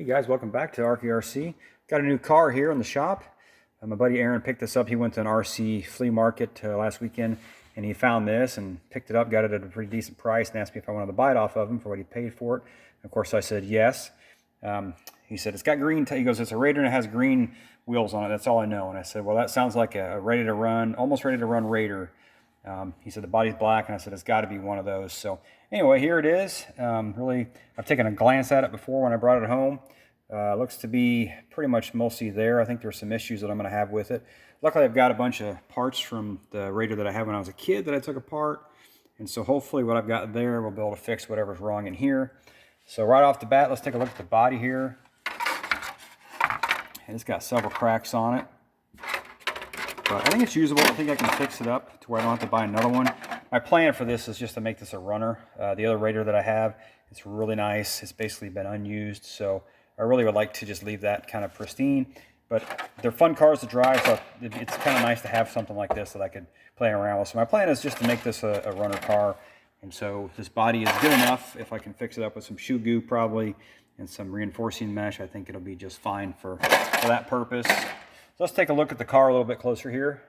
guys, welcome back to RKRC. Got a new car here in the shop. My buddy Aaron picked this up. He went to an RC flea market last weekend and he found this and picked it up, got it at a pretty decent price, and asked me if I wanted to buy it off of him for what he paid for it. And of course I said yes. He said it's got green, he goes, it's a Raider and it has green wheels on it, that's all I know. And I said, well, that sounds like a ready to run, almost ready to run Raider. He said the body's black, and I said it's got to be one of those. So anyway, here it is. Really, I've taken a glance at it before when I brought it home. Looks to be pretty much mostly there. I think there's some issues that I'm going to have with it. Luckily, I've got a bunch of parts from the Raider that I had when I was a kid that I took apart. And so hopefully what I've got there will be able to fix whatever's wrong in here. So right off the bat, let's take a look at the body here. And it's got several cracks on it. But I think it's usable. I think I can fix it up to where I don't have to buy another one. My plan for this is just to make this a runner. The other Raider that I have, it's really nice. It's basically been unused, so I really would like to just leave that kind of pristine. But they're fun cars to drive, so it's kind of nice to have something like this that I could play around with. So my plan is just to make this a runner car. And so this body is good enough. If I can fix it up with some shoe goo probably and some reinforcing mesh, I think it'll be just fine for that purpose. So let's take a look at the car a little bit closer here.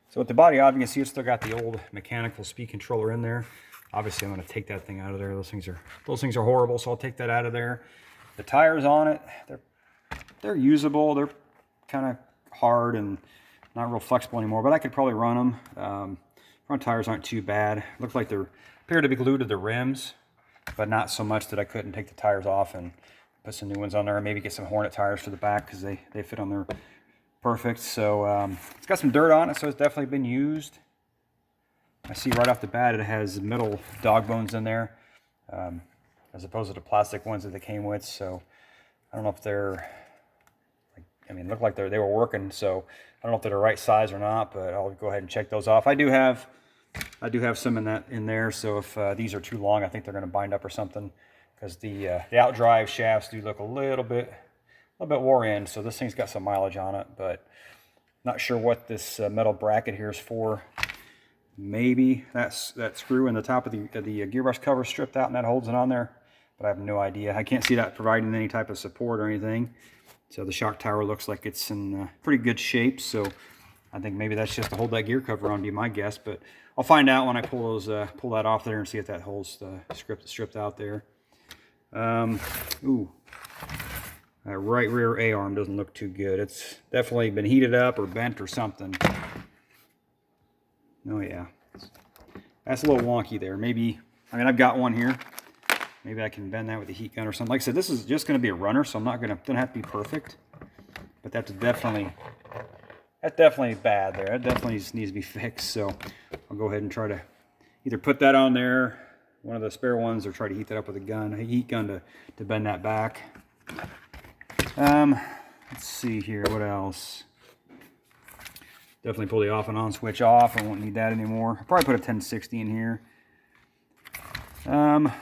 So with the body on, you can see it's still got the old mechanical speed controller in there. Obviously, I'm going to take that thing out of there. Those things are horrible, so I'll take that out of there. The tires on it, they're usable. They're kind of hard and not real flexible anymore, but I could probably run them. Front tires aren't too bad. Look like they appear to be glued to the rims, but not so much that I couldn't take the tires off and put some new ones on there, and maybe get some Hornet tires for the back because they fit on there perfect. So it's got some dirt on it, so it's definitely been used. I see right off the bat it has metal dog bones in there, as opposed to the plastic ones that they came with. So I don't know if they're, look like they were working, so I don't know if they're the right size or not, but I'll go ahead and check those off. I do have some in there, so if these are too long, I think they're going to bind up or something, because the outdrive shafts do look a little bit wore in. So this thing's got some mileage on it, but not sure what this metal bracket here is for. Maybe that screw in the top of the gearbox cover stripped out and that holds it on there, but I have no idea. I can't see that providing any type of support or anything. So the shock tower looks like it's in pretty good shape, so I think maybe that's just to hold that gear cover on, be my guess. But I'll find out when I pull that off there and see if that holds the stripped out there. Ooh. That right rear A-arm doesn't look too good. It's definitely been heated up or bent or something. Oh yeah, that's a little wonky there. Maybe, I've got one here. Maybe I can bend that with a heat gun or something. Like I said, this is just going to be a runner, so don't have to be perfect. But that's definitely bad there. That definitely needs to be fixed. So I'll go ahead and try to either put that on there, one of the spare ones, or try to heat that up with a heat gun to bend that back. Let's see here, what else? Definitely pull the off and on switch off. I won't need that anymore. I'll probably put a 1060 in here. On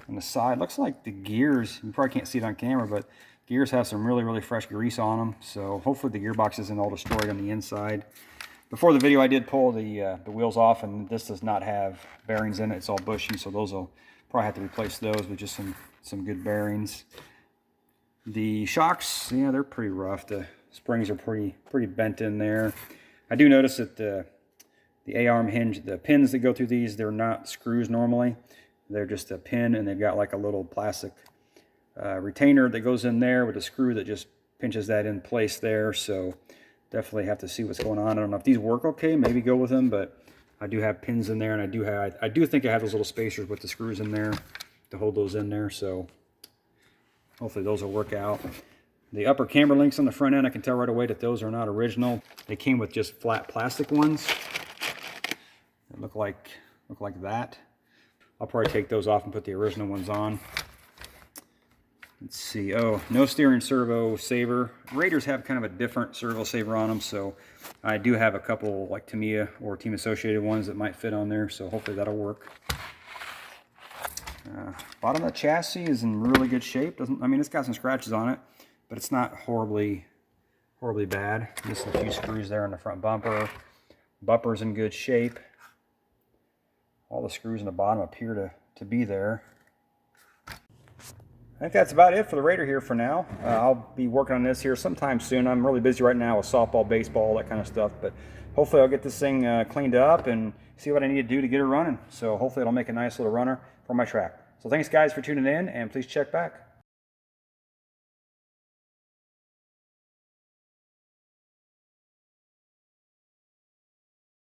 the side, looks like the gears, you probably can't see it on camera, but gears have some really fresh grease on them. So hopefully the gearbox isn't all destroyed on the inside. Before the video, I did pull the wheels off, and this does not have bearings in it. It's all bushy, so those will probably have to replace those with just some good bearings. The shocks, yeah, they're pretty rough. The springs are pretty bent in there. I do notice that the A-arm hinge, the pins that go through these, they're not screws normally. They're just a pin, and they've got like a little plastic retainer that goes in there with a screw that just pinches that in place there. So definitely have to see what's going on. I don't know if these work okay, maybe go with them, but I do have pins in there, and I do think I have those little spacers with the screws in there to hold those in there. So hopefully those will work out. The upper camber links on the front end, I can tell right away that those are not original. They came with just flat plastic ones. They look like that. I'll probably take those off and put the original ones on. Let's see. Oh, no steering servo saver. Raiders have kind of a different servo saver on them, so I do have a couple like Tamiya or Team Associated ones that might fit on there, so hopefully that'll work. Bottom of the chassis is in really good shape. It's got some scratches on it, but it's not horribly bad. Just a few screws there on the front bumper. Bumper's in good shape. All the screws in the bottom appear to be there. think that's about it for the Raider here for now. I'll be working on this here sometime soon. I'm really busy right now with softball, baseball, that kind of stuff, but hopefully I'll get this thing cleaned up and see what I need to do to get it running. So hopefully it'll make a nice little runner for my track. So thanks guys for tuning in, and please check back.